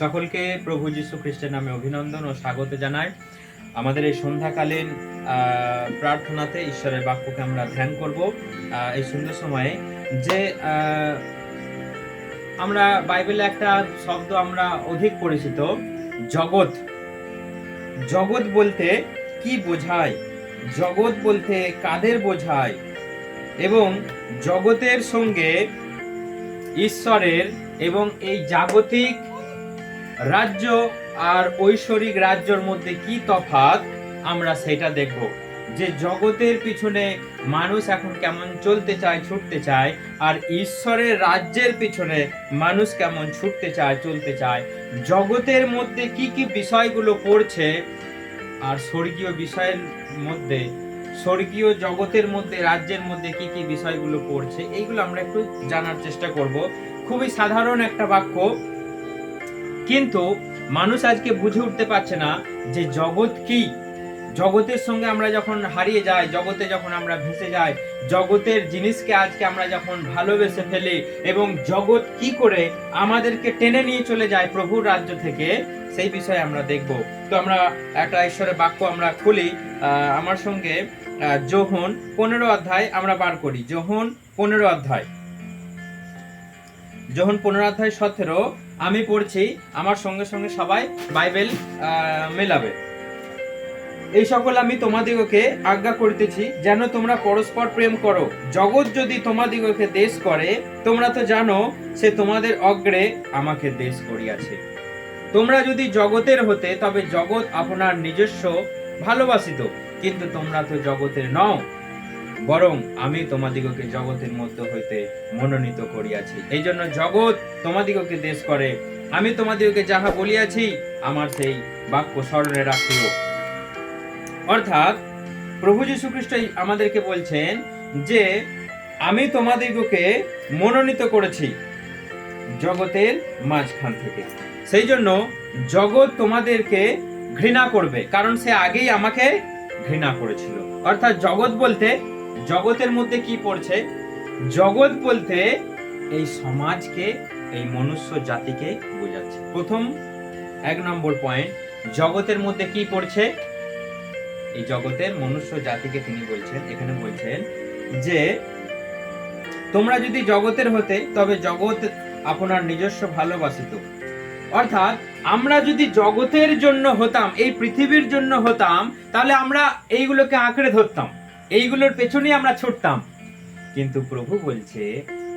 সকলকে প্রভু যীশু খ্রিস্টের নামে অভিনন্দন ও স্বাগত জানাই। আমাদের এই সন্ধ্যাকালীন প্রার্থনাতে ঈশ্বরের বাক্যকে আমরা ধ্যান করব এই সুন্দর সময়ে। যে আমরা বাইবেলে একটা শব্দ আমরা অধিক পরিচিত, জগৎ। জগৎ বলতে কি বোঝায়, জগৎ বলতে কাদের বোঝায়, এবং জগতের সঙ্গে ঈশ্বরের এবং এই জাগতিক রাজ্য আর ঐশ্বরিক রাজ্যর মধ্যে কি তফাৎ, আমরা সেটা দেখব। যে জগতের পিছনে মানুষ এখন কেমন চলতে চায়, ছুটতে চায়, আর ঈশ্বরের রাজ্যের পিছনে মানুষ কেমন ছুটতে চায়, চলতে চায়। জগতের মধ্যে কি কি বিষয়গুলো পড়ছে, আর স্বর্গীয় বিষয়ের মধ্যে, স্বর্গীয় জগতের মধ্যে, রাজ্যের মধ্যে কি কি বিষয়গুলো পড়ছে, এইগুলো আমরা একটু জানার চেষ্টা করব। খুবই সাধারণ একটা বাক্য, কিন্তু মানুষ আজকে বুঝে উঠতে পারছে না যে জগৎ কি। জগতের সঙ্গে আমরা যখন হারিয়ে যাই, জগতে যখন আমরা ভেসে যাই, জগতের জিনিসকে আজকে আমরা যখন ভালোবেসে ফেলি, এবং জগৎ কি করে আমাদেরকে টেনে নিয়ে চলে যায় প্রভুর রাজ্য থেকে, সেই বিষয়ে আমরা দেখব। তো আমরা একটা ঈশ্বরের বাক্য আমরা খুলি আমার সঙ্গে। যোহন 15 অধ্যায় আমরা বার করি। যোহন 15 অধ্যায়, যোহন 15 অধ্যায় 17 আমি পড়ছি, আমার সঙ্গে সঙ্গে সবাই বাইবেল মেলাবে। এই সকল আমি তোমাদিগকে আজ্ঞা করিতেছি, যেন তোমরা পরস্পর প্রেম করো। জগৎ যদি তোমাদিগকে দেশ করে, তোমরা তো জানো সে তোমাদের অগ্রে আমাকে দেশ করিয়াছে। তোমরা যদি জগতের হতে, তবে জগৎ আপনার নিজস্ব ভালোবাসিত, কিন্তু তোমরা তো জগতের নও, বরং আমি তোমাদিগকে জগতের মধ্য হইতে মনোনীত করিয়াছি। এই জন্য জগৎ তোমাদিগকে দেশ করে। আমি তোমাদিগকে যাহা বলিয়াছি, আমার সেই বাক্য স্মরণে রাখিও। অর্থাৎ প্রভু যীশু খ্রিস্ট আমাদেরকে বলছেন যে আমি তোমাদিগকে মনোনীত করেছি জগতের মাঝখান থেকে। সেই জন্য জগৎ তোমাদেরকে ঘৃণা করবে, কারণ সে আগেই আমাকে ঘৃণা করেছিল। অর্থাৎ জগৎ বলতে, জগতের মধ্যে কি পড়ছে? জগৎ বলতে এই সমাজকে, এই মনুষ্য জাতিকে বোঝাচ্ছে। প্রথম 1 নম্বর পয়েন্ট, জগতের মধ্যে কি পড়ছে? এই জগতের মনুষ্য জাতিকে তিনি বলছেন, এখানে বলছেন যে তোমরা যদি জগতের হতে, তবে জগৎ আপনার নিজস্ব ভালোবাসিত। অর্থাৎ আমরা যদি জগতের জন্য হতাম, এই পৃথিবীর জন্য হতাম, তাহলে আমরা এইগুলোকে আঁকড়ে ধরতাম, এইগুলোর পেছনেই আমরা ছুটতাম। কিন্তু প্রভু বলছে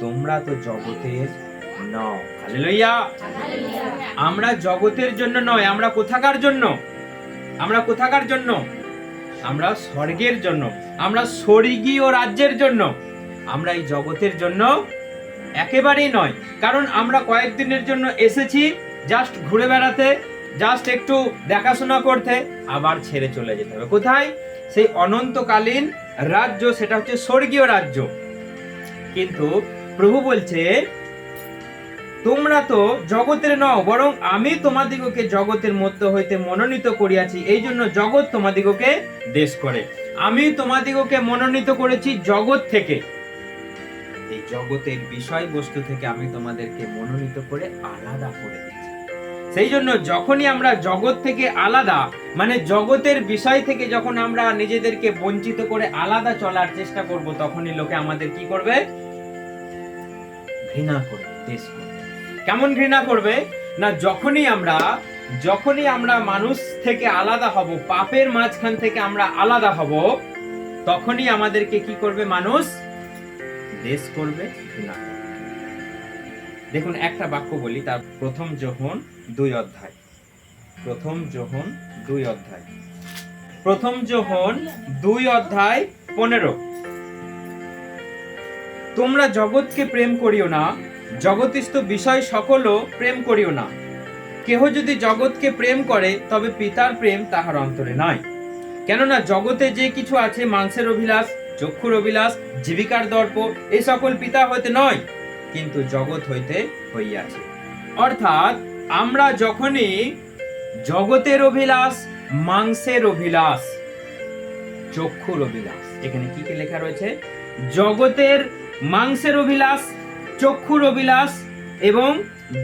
তোমরা তো জগতের নও। হালেলুয়া। আমরা জগতের জন্য নয়। আমরা কোথাকার জন্য? আমরা কোথাকার জন্য? আমরা স্বর্গের জন্য, আমরা স্বর্গীয় রাজ্যের জন্য। আমরা এই জগতের জন্য একেবারেই নয়। কারণ আমরা কয়েকদিনের জন্য এসেছি জাস্ট ঘুরে বেড়াতে, জাস্ট একটু দেখাশোনা করতে, আবার ছেড়ে চলে যেতে হবে। কোথায়? সেই অনন্তকালীন রাজ্য, সেটা হচ্ছে স্বর্গীয় রাজ্য। কিন্তু প্রভু বলছে তোমরা তো জগতের নও, বরং আমি তোমাদিগকে জগতের মধ্য হইতে মনোনীত করিয়াছি। এই জন্য জগৎ তোমাদিগকে দেশ করে। আমি তোমাদিগকে মনোনীত করেছি জগৎ থেকে, এই জগতের বিষয়বস্তু থেকে আমি তোমাদেরকে মনোনীত করে আলাদা করে দিয়েছি। সেই জন্য যখনই আমরা জগৎ থেকে আলাদা, মানে জগতের বিষয় থেকে যখন আমরা নিজেদেরকে বঞ্চিত করে আলাদা চলার চেষ্টা করব, তখনই লোকে আমাদের কি করবে? ঘৃণা করবে, দেশ করবে। কেমন ঘৃণা করবে? না, যখনই আমরা মানুষ থেকে আলাদা হব, পাপের মাঝখান থেকে আমরা আলাদা হব, তখনই আমাদেরকে কি করবে? মানুষ দেশ করবে, ঘৃণা করবে। দেখুন একটা বাক্য বলি, তার প্রথম যোহন 2 অধ্যায়, প্রথম যোহন 2 অধ্যায়, প্রথম যোহন 2 অধ্যায় 15। তোমরা জগৎকে প্রেম করিও না, জগতিস্থ বিষয় সকলও প্রেম করিও না। কেহ যদি জগৎকে প্রেম করে, তবে পিতার প্রেম তাহার অন্তরে নাই। কেননা জগতে যে কিছু আছে, মাংসের অভিলাষ, চক্ষুর অভিলাষ, জীবিকার দর্প, এই সকল পিতা হইতে নয়, কিন্তু জগৎ হইতে হইয়াছে। অর্থাৎ আমরা যখনই জগতের অভিলাষ, মাংসের অভিলাষ, চক্ষুর অভিলাষ, এখানে কি কি লেখা রয়েছে? জগতের মাংসের অভিলাষ, চক্ষুর অভিলাষ এবং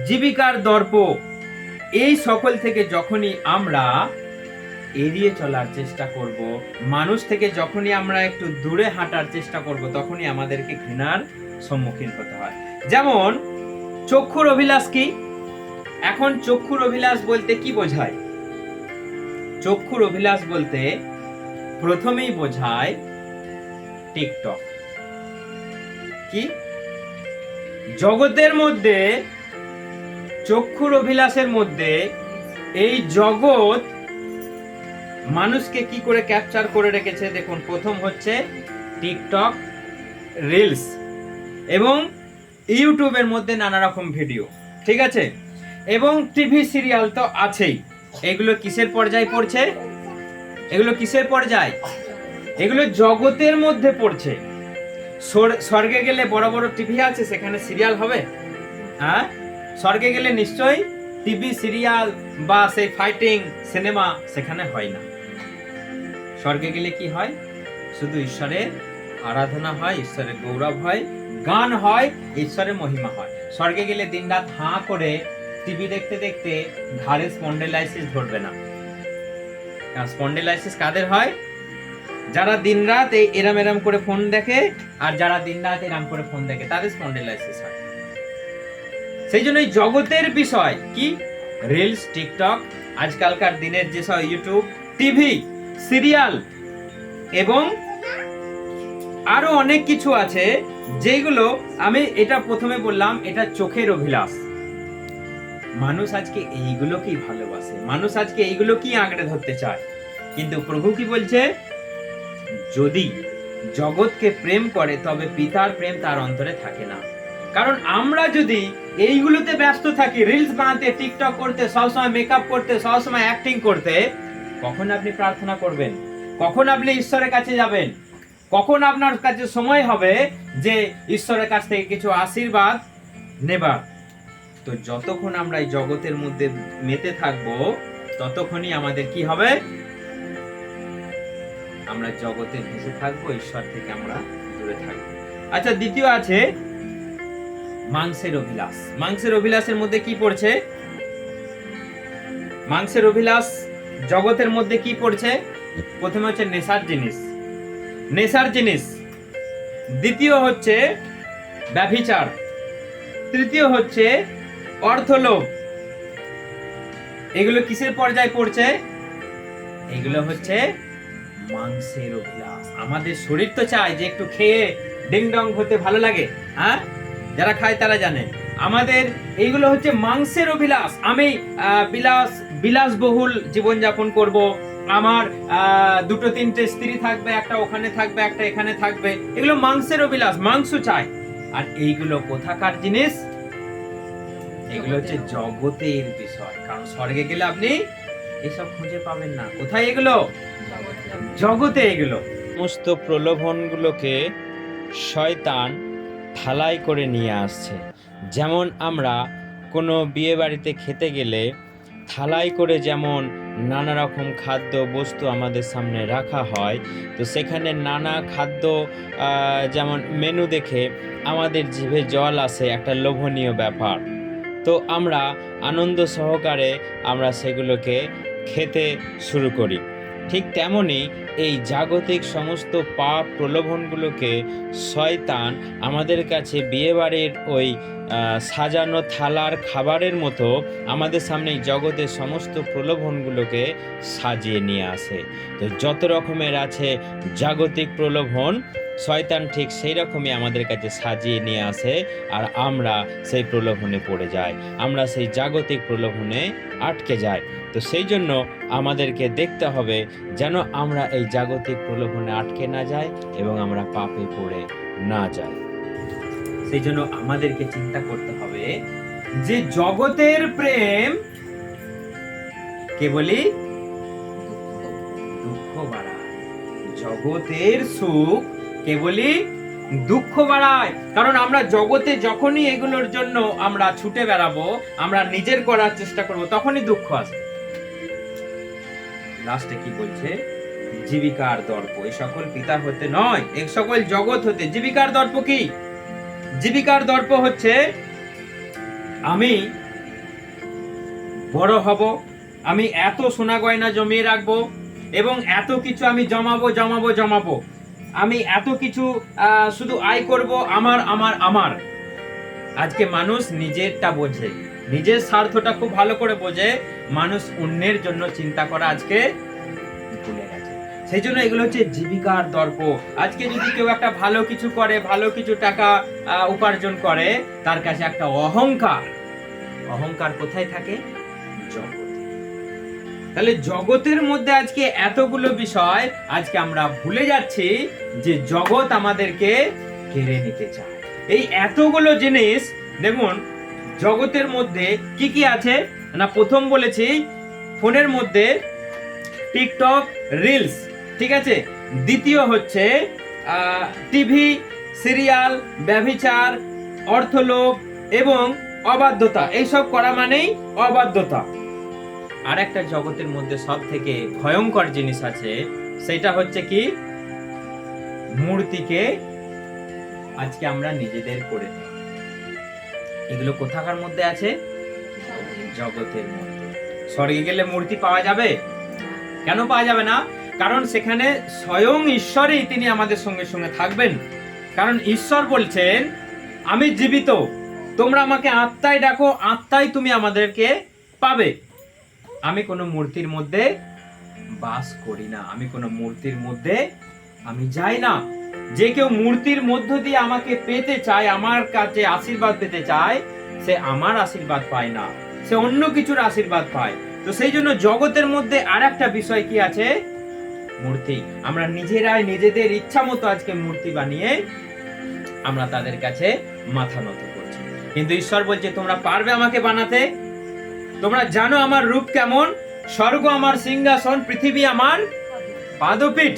জীবিকার দর্প, এই সকল থেকে যখনই আমরা এড়িয়ে চলার চেষ্টা করব, মানুষ থেকে যখনই আমরা একটু দূরে হাঁটার চেষ্টা করব, তখনই আমাদেরকে ঘৃণার সম্মুখীন হতে হয়। যেমন চক্ষুর অভিলাষ কি? এখন চক্ষুর অভিলাষ বলতে কি বোঝায়? চক্ষুর অভিলাষ বলতে প্রথমেই বোঝায় টিকটক। কি জগতের মধ্যে, চক্ষুর অভিলাষের মধ্যে এই জগৎ মানুষকে কি করে ক্যাপচার করে রেখেছে দেখুন। প্রথম হচ্ছে টিকটক, রিলস এবং ইউটিউবের মধ্যে নানা রকম ভিডিও, ঠিক আছে, এবং টিভি সিরিয়াল তো আছেই। এগুলো কিসের পর্যায়ে পড়ছে? এগুলো কিসের পর্যায়ে? এগুলো জগতের মধ্যে পড়ছে। স্বর্গে গেলে বড় বড় টিভি আছে, সেখানে সিরিয়াল হবে? হ্যাঁ, স্বর্গে গেলে নিশ্চয়ই টিভি সিরিয়াল বা সেই ফাইটিং সিনেমা সেখানে হয় না। স্বর্গে গেলে কি হয়? শুধু ঈশ্বরের আরাধনা হয়, ঈশ্বরের গৌরব হয়, গান হয়, ঈশ্বরের মহিমা হয়। স্বর্গে গেলে দিনরাত হাঁ করে টিভি দেখতে দেখতে ঘাড়ে স্পন্ডেলাইসিস ধরবে না। স্পন্ডেলাইসিস কাদের হয়? যারা দিনরাত এই এরাম এরাম করে ফোন দেখে, আর যারা দিনরাত এরাম করে ফোন দেখে তাদের স্পন্ডেলাইসিস হয়। সেই জন্যই জগতের বিষয় কি? রিলস, টিকটক, আজকালকার দিনের যেসব ইউটিউব, টিভি সিরিয়াল এবং আরো অনেক কিছু আছে, যেগুলো আমি এটা প্রথমে বললাম, এটা চোখের অভিলাষ। মানুষ আজকে এইগুলো কি ভালোবাসে, মানুষ আজকে এইগুলো কি আঁকড়ে ধরতে চায়। কিন্তু প্রভু কি বলছে? যদি জগৎকে প্রেম করে তবে পিতার প্রেম তার অন্তরে থাকে না। কারণ আমরা যদি এইগুলোতে ব্যস্ত থাকি, রিলস বানাতে, টিকটক করতে, সবসময় মেকআপ করতে, সবসময় অ্যাক্টিং করতে, কখন আপনি প্রার্থনা করবেন? কখন আপনি ঈশ্বরের কাছে যাবেন? কখন আপনার কাছে সময় হবে যে ঈশ্বরের কাছ থেকে কিছু আশীর্বাদ নেবার? তো যতক্ষণ আমরা এই জগতের মধ্যে মেতে থাকবো, ততক্ষণই আমাদের কি হবে? আমরা জগতে ভেসে থাকবো, ঈশ্বর থেকে আমরা দূরে থাকবো। আচ্ছা, দ্বিতীয় আছে মাংসের অভিলাষ। মাংসের অভিলাষের মধ্যে কি পড়ছে? মাংসের অভিলাষ জগতের মধ্যে কি পড়ছে? প্রথমে হচ্ছে নেশার জিনিস, নেশার জিনিস। দ্বিতীয় হচ্ছে ব্যভিচার। তৃতীয় হচ্ছে অর্থলোভ। এগুলো কিসের পর্যায়ে পড়ছে? এগুলো হচ্ছে মাংসের অভিলাষ। আমাদের শরীর তো চায় যে একটু খেয়ে ডিংডং হতে ভালো লাগে, হ্যাঁ, যারা খায় তারা জানে। আমাদের এইগুলো হচ্ছে মাংসের অভিলাষ। আমি বিলাসবহুল জীবনযাপন করব, আমার দুটো তিনটে স্ত্রী থাকবে, একটা ওখানে থাকবে, একটা এখানে থাকবে, এগুলো মাংসের অভিলাষ, মাংস চাই। আর এইগুলো কোথাকার জিনিস? এগুলো হচ্ছে জগতের বিষয়। কারণ স্বর্গে গেলে আপনি এসব খুঁজে পাবেন না। কোথায় এগুলো? জগতে। এগুলো সমস্ত প্রলোভনগুলোকে শয়তান ঢালাই করে নিয়ে আসছে। যেমন আমরা কোনো বিয়ে বাড়িতে খেতে গেলে থালাই করে যেমন নানা রকম খাদ্য বস্তু আমাদের সামনে রাখা হয়, তো সেখানে নানা খাদ্য যেমন মেনু দেখে আমাদের জিভে জল আসে, একটা লোভনীয় ব্যাপার। তো আমরা আনন্দ সহকারে আমরা সেগুলোকে খেতে শুরু করি। ঠিক তেমনি এই জাগতিক সমস্ত পাপ প্রলোভনগুলোকে শয়তান আমাদের কাছে বিয়েবাড়ির ওই সাজানো থালার খাবারের মতো আমাদের সামনে জগতের সমস্ত প্রলোভনগুলোকে সাজিয়ে নিয়ে আসে। তো যত রকমের আছে জাগতিক প্রলোভন, শয়তান ঠিক সেই রকমই আমাদের কাছে সাজিয়ে নিয়ে আসে, আর আমরা সেই প্রলোভনে পড়ে যাই, আমরা সেই জাগতিক প্রলোভনে আটকে যাই। তো সেই জন্য আমাদেরকে দেখতে হবে যেন আমরা এই জাগতিক প্রলোভনে আটকে না যাই এবং আমরা পাপে পড়ে না যাই। সেই জন্য আমাদেরকে চিন্তা করতে হবে যে জগতের প্রেম কেবলই দুঃখ বাড়ায়, জগতের সুখ কেবলই দুঃখ বাড়ায়। কারণ আমরা জগতে যখনই এগুলোর জন্য আমরা ছুটে বেড়াবো, আমরা নিজের করার চেষ্টা করব, তখনই দুঃখ আসবে। লাস্টে কি বলছে? জীবিকার দর্প এই সকল পিতা হতে নয়, এই সকল জগৎ হতে। জীবিকার দর্প কি? জীবিকার দর্প হচ্ছে আমি বড় হব, আমি এত সোনা গয়না জমিয়ে রাখবো এবং এত কিছু আমি জমাবো, আমি এত কিছু শুধু আয় করব আমার আমার আমার। আজকে মানুষ নিজেরটা বোঝে, নিজের স্বার্থটা খুব ভালো করে বোঝে, মানুষ অন্যের জন্য চিন্তা করা আজকে ভুলে গেছে। সেই জন্য এগুলো হচ্ছে জীবিকার দর্প। আজকে যদি কেউ একটা ভালো কিছু করে, ভালো কিছু টাকা উপার্জন করে, তার কাছে একটা অহংকার কোথায় থাকে? জগতে। তাহলে জগতের মধ্যে আজকে এতগুলো বিষয়, আজকে আমরা ভুলে যাচ্ছি যে জগৎ আমাদেরকে কেড়ে নিতে চায়। এই এতগুলো জিনিস দেখুন জগতের মধ্যে কি কি আছে না, প্রথম বলেছি ফোনের মধ্যে টিকটক, রিলস, ঠিক আছে। দ্বিতীয় হচ্ছে টিভি, সিরিয়াল, ব্যভিচার, অর্থলোভ এবং অবাধ্যতা। এইসব করা মানেই অবাধ্যতা। আর একটা জগতের মধ্যে সব থেকে ভয়ঙ্কর জিনিস আছে, সেটা হচ্ছে কি? মূর্তিকে আজকে আমরা নিজেদের করে নিই। এগুলো কোথাকার মধ্যে আছে? জগতের মধ্যে। স্বর্গে গেলে মূর্তি পাওয়া যাবে? কেন পাওয়া যাবে না? কারণ সেখানে স্বয়ং ঈশ্বরই তিনি আমাদের সঙ্গে সঙ্গে থাকবেন। কারণ ঈশ্বর বলছেন, আমি জীবিত, তোমরা আমাকে আত্মায় ডাকো, আত্মায় তুমি আমাদেরকে পাবে। আমি কোনো মূর্তির মধ্যে বাস করি না, আমি কোনো মূর্তির মধ্যে আমি যাই না। যে কেউ মূর্তির মধ্য দিয়ে আমাকে পেতে চায়, আমার কাছে আশীর্বাদ পেতে চায়, সে আমার আশীর্বাদ পায় না, সে অন্য কিছুর আশীর্বাদ পায়। তো সেই জন্য জগতের মধ্যে আর একটা বিষয় কি আছে? মূর্তি। আমরা নিজেরাই নিজেদের ইচ্ছা মতো আজকে মূর্তি বানিয়ে আমরা তাদের কাছে মাথা নত করছি। কিন্তু ঈশ্বর বলছে, তোমরা পারবে আমাকে বানাতে? তোমরা জানো আমার রূপ কেমন? স্বর্গ আমার সিংহাসন, পৃথিবী আমার পাদপীঠ।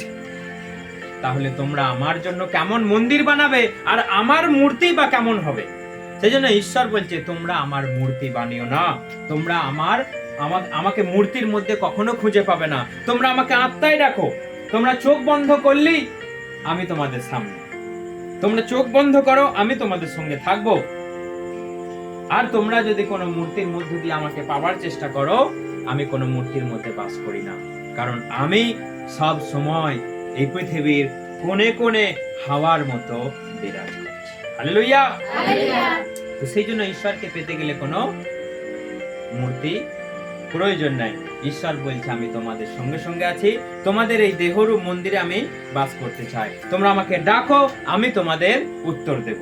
তাহলে তোমরা আমার জন্য কেমন মন্দির বানাবে, আর আমার মূর্তি বা কেমন হবে? সেই জন্য ঈশ্বর বলছে, তোমরা আমার মূর্তি বানিও না। তোমরা আমাকে মূর্তির মধ্যে কখনো খুঁজে পাবে না। তোমরা আমাকে আত্মায় রাখো। তোমরা চোখ বন্ধ করলেই আমি তোমাদের সামনে। তোমরা চোখ বন্ধ করো, আমি তোমাদের সঙ্গে থাকবো। আর তোমরা যদি কোনো মূর্তির মধ্য দিয়ে আমাকে পাওয়ার চেষ্টা করো, আমি কোনো মূর্তির মধ্যে বাস করি না। কারণ আমি সব সময় এই পৃথিবীর কোণে কোণে হাওয়ার মতো বিরাজ করছি। হালেলুয়া। তো সেই জন্য ঈশ্বরকে পেতে গেলে কোনো মূর্তি প্রয়োজন নাই। ঈশ্বর বলছে, আমি তোমাদের সঙ্গে সঙ্গে আছি, তোমাদের এই দেহরূপ মন্দিরে আমি বাস করতে চাই। তোমরা আমাকে ডাকো, আমি তোমাদের উত্তর দেব।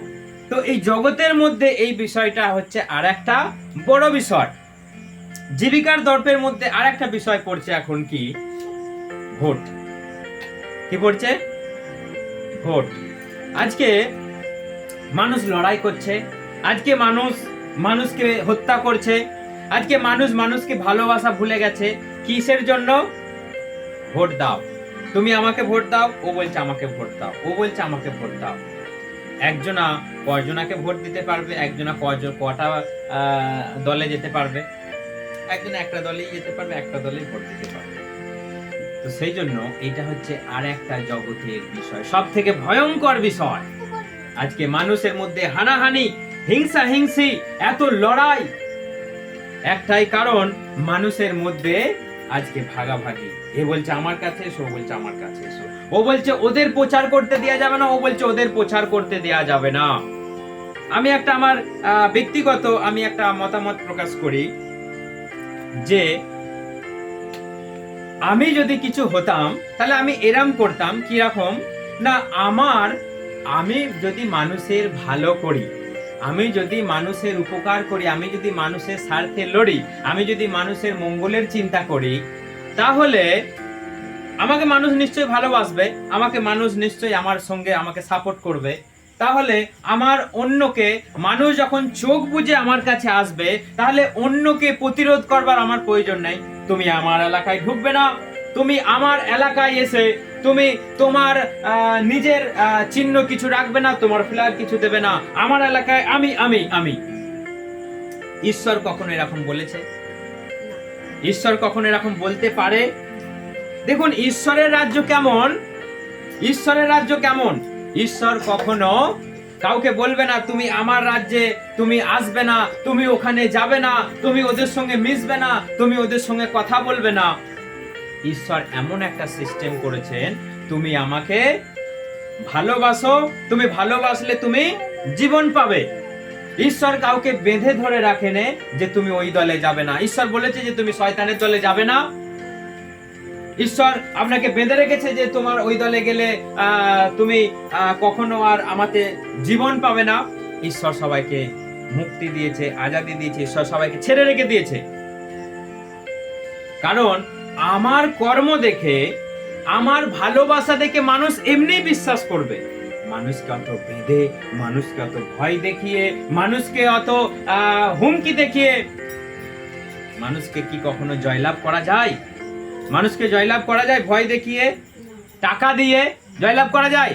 তো এই জগতের মধ্যে এই বিষয়টা হচ্ছে আর একটা বড় বিষয়। জীবিকার দর্পের মধ্যে আর একটা বিষয় পড়ছে এখন কি? ভোট। কি পড়ছে? ভোট। আজকে মানুষ লড়াই করছে, আজকে মানুষকে হত্যা করছে, আজকে মানুষকে ভালোবাসা ভুলে গেছে। কিসের জন্য? ভোট দাও, তুমি আমাকে ভোট দাও। ও বলছে আমাকে ভোট দাও, ও বলছে আমাকে ভোট দাও। একজনা কয়জনাকে ভোট দিতে পারবে? একজনা কটা দলে যেতে পারবে? একজনা একটা দলেই যেতে পারবে, একটা দলেই ভোট দিতে পারবে। তো সেই জন্য এটা হচ্ছে আর একটা জগতের বিষয়, সব থেকে ভয়ঙ্কর বিষয়। আজকে মানুষের মধ্যে হানাহানি, হিংসি, এত লড়াই, একটাই কারণ, মানুষের মধ্যে আজকে ভাগাভাগি। এ বলছে আমার কাছে এসো, ও বলছে আমার কাছে এসো। ও বলছে ওদের প্রচার করতে দেয়া যাবে না, ও বলছে ওদের প্রচার করতে দেয়া যাবে না। আমি একটা আমার ব্যক্তিগত আমি একটা মতামত প্রকাশ করি যে আমি যদি কিছু হতাম, তাহলে আমি এরম করতাম, কিরকম না, আমি যদি মানুষের ভালো করি, আমি যদি মানুষের উপকার করি, আমি যদি মানুষের স্বার্থে লড়ি, আমি যদি মানুষের মঙ্গলের চিন্তা করি, তাহলে আমাকে মানুষ নিশ্চয়ই ভালোবাসবে, আমাকে মানুষ নিশ্চয়ই আমার সঙ্গে আমাকে সাপোর্ট করবে। তাহলে আমার অন্যকে, মানুষ যখন চোখ বুজে আমার কাছে আসবে, তাহলে অন্যকে প্রতিরোধ করবার আমার প্রয়োজন নেই। তুমি আমার এলাকায় ঢুকবে না, তুমি আমার এলাকায় এসে তুমি তোমার নিজের চিহ্ন কিছু রাখবে না, তোমার ফ্ল্যাগ কিছু দেবে না, আমার এলাকায় আমি আমি আমি। ঈশ্বর কখনো এরকম বলেছে? ঈশ্বর কখনো এরকম বলতে পারে? দেখুন ঈশ্বরের রাজ্য কেমন, ঈশ্বরের রাজ্য কেমন। ঈশ্বর কখনো কাউকে বলবে না তুমি আমার রাজ্যে তুমি আসবে না, তুমি ওখানে যাবে না, তুমি ওদের সঙ্গে মিশবে না, তুমি ওদের সঙ্গে কথা বলবে না। ঈশ্বর এমন একটা সিস্টেম করেছেন, তুমি আমাকে ভালোবাসো, তুমি ভালোবাসলে তুমি জীবন পাবে। ঈশ্বর কাউকে বেঁধে ধরে রাখেনে যে তুমি ওই দলে যাবে না। ঈশ্বর বলেছে যে তুমি শয়তানের দলে যাবে না। ঈশ্বর আপনাকে বেঁধে রেখেছে যে তোমার ওই দলে গেলে তুমি কখনো আর আমাতে জীবন পাবে না। ঈশ্বর সবাইকে মুক্তি দিয়েছে, আজাদি দিয়েছে, ঈশ্বর সবাইকে ছেড়ে রেখে দিয়েছে। কারণ আমার কর্ম দেখে, আমার ভালোবাসা দেখে মানুষ এমনি বিশ্বাস করবে। মানুষকে অত বেঁধে, মানুষকে অত ভয় দেখিয়ে, মানুষকে অত হুমকি দেখিয়ে মানুষকে কি কখনো জয়লাভ করা যায়? মানুষকে জয়লাভ করা যায় ভয় দেখিয়ে, টাকা দিয়ে জয়লাভ করা যায়?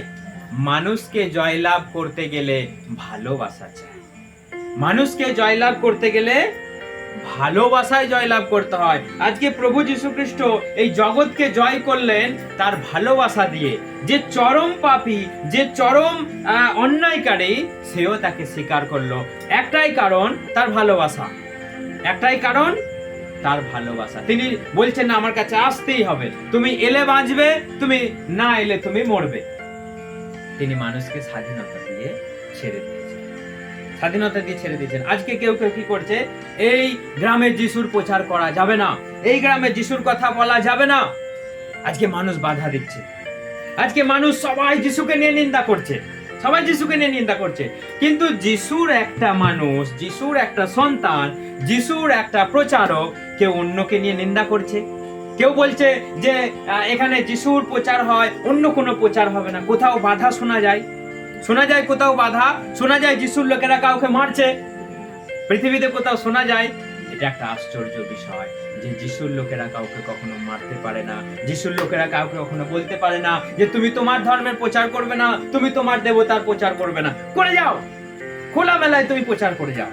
মানুষকে জয়লাভ করতে গেলে ভালোবাসা চাই। মানুষকে জয়লাভ করতে গেলে ভালোবাসায় জয়লাভ করতে হয়। আজকে প্রভু যীশু খ্রিস্ট এই জগৎকে জয় করলেন তার ভালোবাসা দিয়ে। যে চরম পাপী, যে চরম অন্যায়কারী, সেও তাকে স্বীকার করলো। একটাই কারণ, তার ভালোবাসা। একটাই কারণ, তার ভালোবাসা। তিনি বলছেন না আমার কাছে আসতেই হবে, তুমি এলে বাঁচবে, তুমি না এলে তুমি মরবে। তিনি মানুষকে স্বাধীনতা দিয়ে ছেড়ে দিয়েছেন, স্বাধীনতা দিয়ে ছেড়ে দিয়েছেন। আজকে কেউ কেউ কি করছে, এই গ্রামে যিশুর প্রচার করা যাবে না, এই গ্রামে যিশুর কথা বলা যাবে না। আজকে মানুষ বাধা দিচ্ছে, আজকে মানুষ সবাই যিশুকে নিয়ে নিন্দা করছে, সবাই যিশুকে নিয়ে নিন্দা করছে। কিন্তু যিশুর একটা মানুষ, যিশুর একটা সন্তান, যিশুর একটা প্রচারক, কেউ অন্যকে নিয়ে নিন্দা করছে? কেউ বলছে যে এখানে যিশুর প্রচার হয়, অন্য কোনো প্রচার হবে না। কোথাও বাধা শোনা যায়? শোনা যায় কোথাও বাধা? শোনা যায় যিশুর লোকেরা কাউকে মারছে? পৃথিবীতে কোথাও শোনা যায়? এটা একটা আশ্চর্য বিষয় যে যিশুর লোকেরা কাউকে কখনো মারতে পারে না। যিশুর লোকেরা কাউকে কখনো বলতে পারে না যে তুমি তোমার ধর্মের প্রচার করবে না, তুমি তোমার দেবতার প্রচার করবে না। করে যাও, খোলামেলায় তুমি প্রচার করে যাও,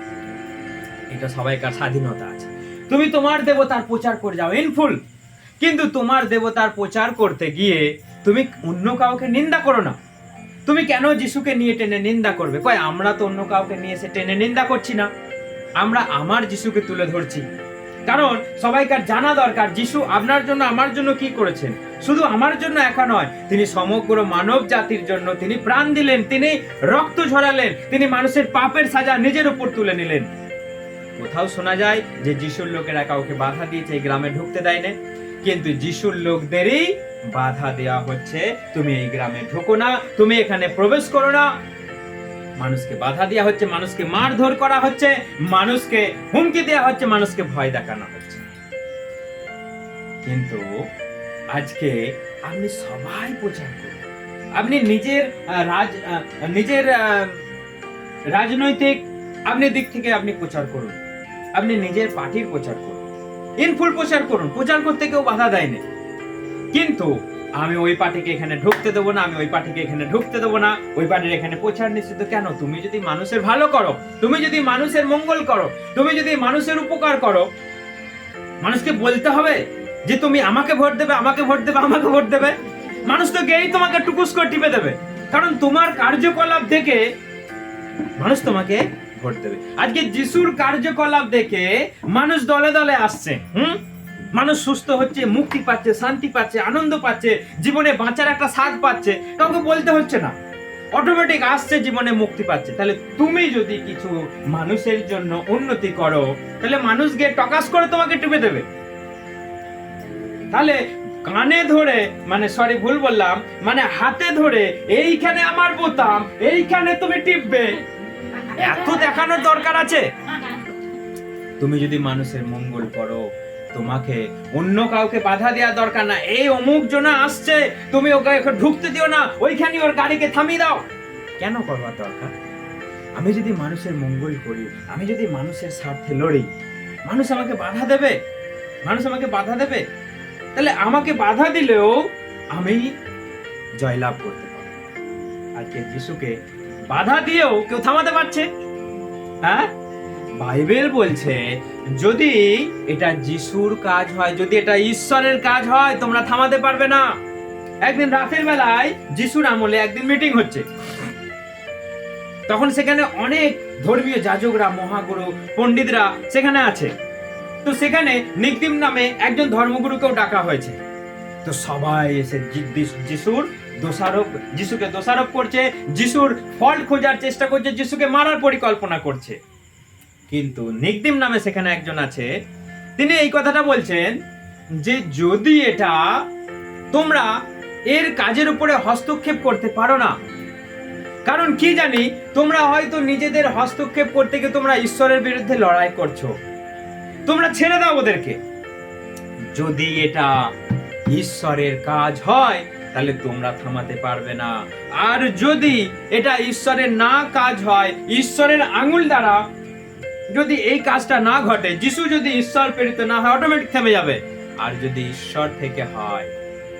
এটা সবাইকার স্বাধীনতা আছে। তুমি তোমার দেবতার প্রচার করে যাও ইন ফুল। কিন্তু তোমার দেবতার প্রচার করতে গিয়ে তুমি অন্য কাউকে নিন্দা করো না। তুমি কেন যিশুকে নিয়ে টেনে নিন্দা করবে? কয় আমরা তো অন্য কাউকে নিয়ে এসে টেনে নিন্দা করছি না, আমরা আমার যিশুকে তুলে ধরছি। কারণ সবাইকার জানা দরকার যিশু আপনার জন্য, আমার জন্য কি করেছেন। শুধু আমার জন্য একা নয়, তিনি সমগ্র মানব জাতির জন্য তিনি প্রাণ দিলেন, তিনি রক্ত ঝরালেন, তিনি মানুষের পাপের সাজা নিজের উপর তুলে নিলেন। কোথাও শোনা যায় যে যিশুর লোকেরা কাউকে বাধা দিয়েছে, এই গ্রামে ঢুকতে দেয় না? কিন্তু যিশুর লোকদেরই বাধা দেওয়া হচ্ছে, তুমি এই গ্রামে ঢোকো না, তুমি এখানে প্রবেশ করো না। মানুষকে বাধা দেওয়া হচ্ছে, মানুষকে মারধর করা হচ্ছে, মানুষকে হুমকি দেওয়া হচ্ছে, মানুষকে ভয় দেখানো হচ্ছে। কিন্তু আজকে আপনি সবাই প্রচার করুন, আপনি নিজের রাজনৈতিক আপনি দিক থেকে আপনি প্রচার করুন, আপনি নিজের পার্টির প্রচার করুন, ইনফুল প্রচার করুন, প্রচার করতে কেউ বাধা দেয় না। কিন্তু আমি ওই পার্টিকে এখানে ঢুকতে দেবো না, আমি ওই পার্টিকে এখানে ঢুকতে দেবো না, ওই পার্টির এখানে প্রচার নিষিদ্ধ। কেন? তুমি যদি মানুষের ভালো করো, তুমি যদি মানুষের মঙ্গল করো, তুমি যদি মানুষের উপকার করো, মানুষকে বলতে হবে যে তুমি আমাকে ভোট দেবে, আমাকে ভোট দেবে, আমাকে ভোট দেবে। মানুষ তো গেলেই তোমাকে টুকুস করে টিপে দেবে, কারণ তোমার কার্যকলাপ দেখে মানুষ তোমাকে ভোট দেবে। আজকে যিশুর কার্যকলাপ দেখে মানুষ দলে দলে আসছে। মানুষ সুস্থ হচ্ছে, মুক্তি পাচ্ছে, শান্তি পাচ্ছে, আনন্দ পাচ্ছে, জীবনে বাঁচার একটা স্বাদ পাচ্ছে, কাউকে বলতে হচ্ছে না, অটোমেটিক আসছে, জীবনে মুক্তি পাচ্ছে। তাহলে তুমি যদি কিছু মানুষের জন্য উন্নতি করো, তাহলে মানুষ গিয়ে টকাস করে তোমাকে টিপে দেবে। তাহলে কানে ধরে, ভুল বললাম, হাতে ধরে এইখানে আমার বোতাম, এইখানে তুমি টিপবে, এত দেখানোর দরকার আছে? তুমি যদি মানুষের মঙ্গল করো, তোমাকে অন্য কাউকে বাধা দেওয়া দরকার না। এই অমুক জনা আসছে, তুমি ওকে ঢুকতে দিও না, ওইখানে ওর গাড়িকে থামিয়ে দাও। কেন করবার দরকার? আমি যদি মানুষের মঙ্গল করি, আমি যদি মানুষের স্বার্থে লড়ি, মানুষ আমাকে বাধা দেবে? মানুষ আমাকে বাধা দেবে? তাহলে আমাকে বাধা দিলেও আমি জয়লাভ করতে পারবো। আজকে যিশুকে বাধা দিয়েও কেউ থামাতে পারছে? হ্যাঁ, বাইবেল বলছে যদি এটা যিশুর কাজ হয়, যদি এটা ঈশ্বরের কাজ হয়, তোমরা থামাতে পারবে না। একদিন রাতের বেলায় যিশুর আমলে একদিন মিটিং হচ্ছে, তখন সেখানে অনেক ধর্মীয় যাজকরা, মহাগুরু, পণ্ডিতরা সেখানে আছে। তো সেখানে নিকদিম নামে একজন ধর্মগুরুকেও ডাকা হয়েছে। তো সবাই এসে যিশুকে দোষারোপ করছে, যিশুর ফল্ট খোঁজার চেষ্টা করছে, যিশুকে মারার পরিকল্পনা করছে। কিন্তু নিকদিম নামে সেখানে একজন আছে, তিনি এই কথাটা বলছেন যে যদি এটা তোমরা এর কাজের উপরে হস্তক্ষেপ করতে পারো না, কারণ কি জানি তোমরা হয়তো নিজেদের হস্তক্ষেপ করতে গিয়ে তোমরা ঈশ্বরের বিরুদ্ধে লড়াই করছো, তোমরা ছেড়ে দাও ওদেরকে। যদি এটা ঈশ্বরের কাজ হয় তাহলে তোমরা থামাতে পারবে না, আর যদি এটা ঈশ্বরের না কাজ হয়, ঈশ্বরের আঙুল দ্বারা যদি এই কাজটা না ঘটে, যিশু যদি ঈশ্বর প্রেরিত না হয়, অটোমেটিক থেমে যাবে। আর যদি ঈশ্বর থেকে হয়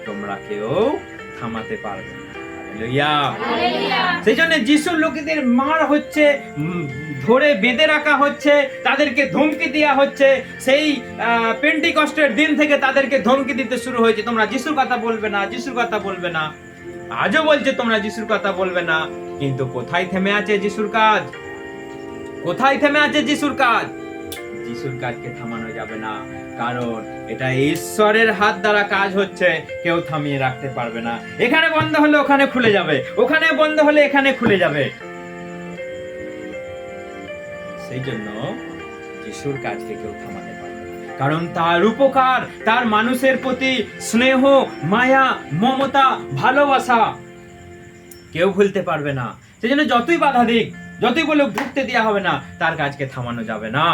তোমরা কেউ থামাতে পারবে না। হালেলুয়া। সেই জন্য যিশুর লোকেদের মার হচ্ছে, ধরে বেঁধে রাখা হচ্ছে, তাদেরকে ধমকি দেওয়া হচ্ছে। সেই পেন্টিকস্টের দিন থেকে তাদেরকে ধমকি দিতে শুরু হয়েছে, তোমরা যিশুর কথা বলবে না, যিশুর কথা বলবে না। আজও বলছে তোমরা যিশুর কথা বলবে না। কিন্তু কোথায় থেমে আছে যিশুর কাজ? কোথায় থেমে আছে যিশুর কাজ? যিশুর কাজকে থামানো যাবে না, কারণ এটা ঈশ্বরের হাত দ্বারা কাজ হচ্ছে, কেউ থামিয়ে রাখতে পারবে না। এখানে বন্ধ হলে ওখানে খুলে যাবে, ওখানে বন্ধ হলে এখানে খুলে যাবে। সেই জন্য যিশুর কাজকে কেউ থামাতে পারবে না, কারণ তার উপকার, তার মানুষের প্রতি স্নেহ, মায়া, মমতা, ভালোবাসা কেউ ভুলতে পারবে না। সেই জন্য যতই বাধা দিক, যতই বলুক ঢুকতে দেওয়া হবে না, তার কাজকে থামানো যাবে না,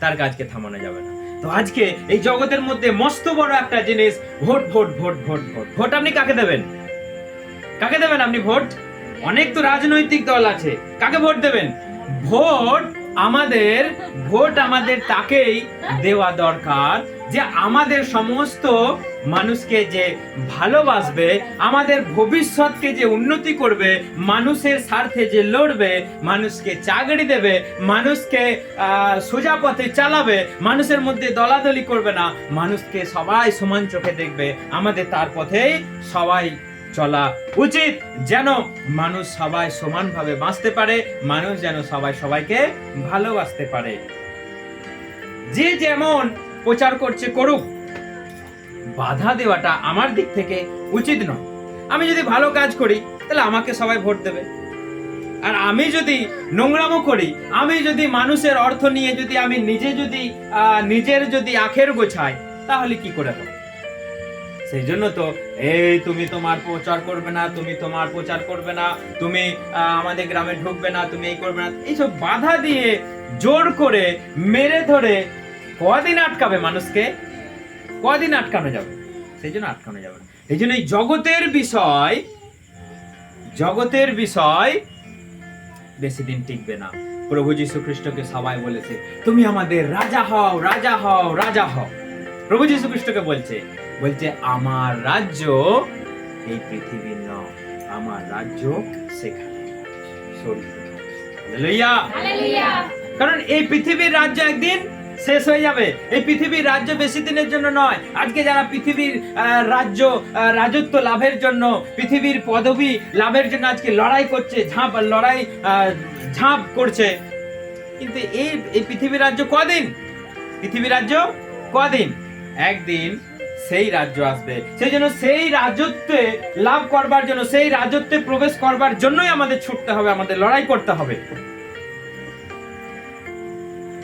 তার কাজকে থামানো যাবে না। তো আজকে এই জগতের মধ্যে মস্ত বড় একটা জিনিস, vote vote vote vote vote. Vote আপনি কাকে দেবেন? কাকে দেবেন আপনি ভোট? অনেক তো রাজনৈতিক দল আছে, কাকে ভোট দেবেন? ভোট আমাদের তাকেই দেওয়া দরকার যে আমাদের সমস্ত মানুষকে যে ভালোবাসবে, আমাদের ভবিষ্যৎকে যে উন্নতি করবে, মানুষের স্বার্থে যে লড়বে, মানুষকে চাকরি দেবে, মানুষকে সোজা পথে চালাবে, মানুষের মধ্যে দলাদলি করবে না, মানুষকে সবাই সমান চোখে দেখবে। আমাদের তার পথেই সবাই চলা উচিত, যেন মানুষ সবাই সমানভাবে বাঁচতে পারে, মানুষ যেন সবাই সবাইকে ভালোবাসতে পারে। যে যেমন প্রচার করছে করুক, বাধা দেওয়াটা আমার দিক থেকে উচিত নয়। আমি যদি ভালো কাজ করি তাহলে আমাকে সবাই ভোট দেবে, আর আমি যদি নোংরামো করি, আমি যদি মানুষের অর্থ নিয়ে যদি আমি নিজের যদি আখের গোছাই, তাহলে কি করে হবে? সেই জন্য তো তুমি তোমার প্রচার করবে না, তুমি তোমার প্রচার করবে না, তুমি আমাদের গ্রামে ঢুকবে না, তুমি এই করবে না, এইসব বাধা দিয়ে জোর করে মেরে ধরে কদিন আটকাবে মানুষকে? কদিন আটকানো যাবে? সেই জন্য আটকানো যাবে না। এই জন্য এই জগতের বিষয় বেশি দিন টিকবে না। প্রভু যীশু খ্রিস্টকে সবাই বলেছে, তুমি আমাদের রাজা হও, রাজা হও, রাজা হও। প্রভু যীশু খ্রিস্টকে বলছে আমার রাজ্য এই পৃথিবীর নয়, আমার রাজ্য সেখানে। হালেলুয়া। কারণ এই পৃথিবীর রাজ্য একদিন শেষ হয়ে যাবে। এই পৃথিবীর রাজ্য বেশি দিনের জন্য নয়। আজকে যারা পৃথিবীর রাজত্ব লাভের জন্য, পৃথিবীর পদবি লাভের জন্য আজকে লড়াই করছে, ঝাঁপ করছে, কিন্তু এই পৃথিবীর রাজ্য কদিন? পৃথিবীর রাজ্য কদিন? একদিন সেই রাজ্য আসবে। সেই জন্য সেই রাজত্বে লাভ করবার জন্য, সেই রাজত্বে প্রবেশ করবার জন্যই আমাদের ছুটতে হবে, আমাদের লড়াই করতে হবে।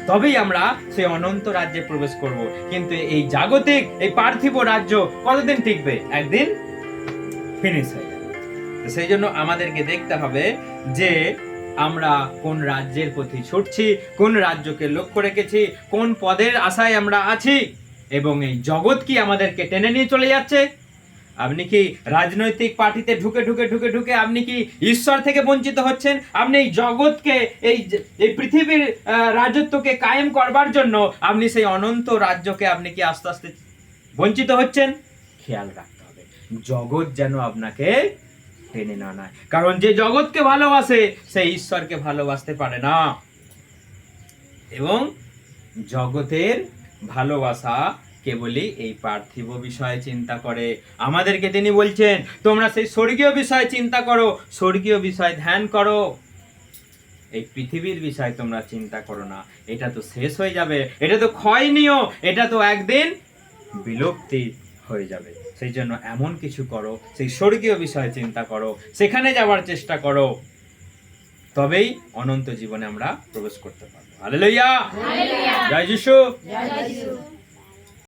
তবেই আমরা সেই অনন্ত রাজ্যে প্রবেশ করব। কিন্তু এই জাগতিক, এই পার্থিব রাজ্য কতদিন টিকবে? একদিন ফিনিশ হয়ে যাবে। সেই জন্য আমাদেরকে দেখতে হবে যে আমরা কোন রাজ্যের প্রতি ছুটছি, কোন রাজ্যকে লক্ষ্য রেখেছি, কোন পদের আশায় আমরা আছি, এবং এই জগৎ কি আমাদেরকে টেনে নিয়ে চলে যাচ্ছে? আপনি কি রাজনৈতিক পার্টিতে ঢুকে ঢুকে ঢুকে ঢুকে আপনি কি ঈশ্বর থেকে বঞ্চিত হচ্ছেন? আপনি এই জগৎকে, এই পৃথিবীর রাজত্বকে কায়েম করবার জন্য আপনি সেই অনন্ত রাজ্যকে আপনি কি আস্তে আস্তে বঞ্চিত হচ্ছেন? খেয়াল রাখতে হবে জগৎ যেন আপনাকে টেনে না নেয়, কারণ যে জগৎকে ভালোবাসে সে ঈশ্বরকে ভালোবাসতে পারে না। এবং জগতের ভালোবাসা কেবলই এই পার্থিব বিষয়ে চিন্তা করে। আমাদেরকে তিনি বলছেন তোমরা সেই স্বর্গীয় বিষয়ে চিন্তা করো, স্বর্গীয় বিষয় ধ্যান করো। এই পৃথিবীর বিষয় তোমরা চিন্তা করো না, এটা তো শেষ হয়ে যাবে, এটা তো ক্ষয় নিও, এটা তো একদিন বিলুপ্তি হয়ে যাবে। সেই জন্য এমন কিছু করো, সেই স্বর্গীয় বিষয়ে চিন্তা করো, সেখানে যাওয়ার চেষ্টা করো, তবেই অনন্ত জীবনে আমরা প্রবেশ করতে পারবো। হালেলুয়া, জয় যিশু।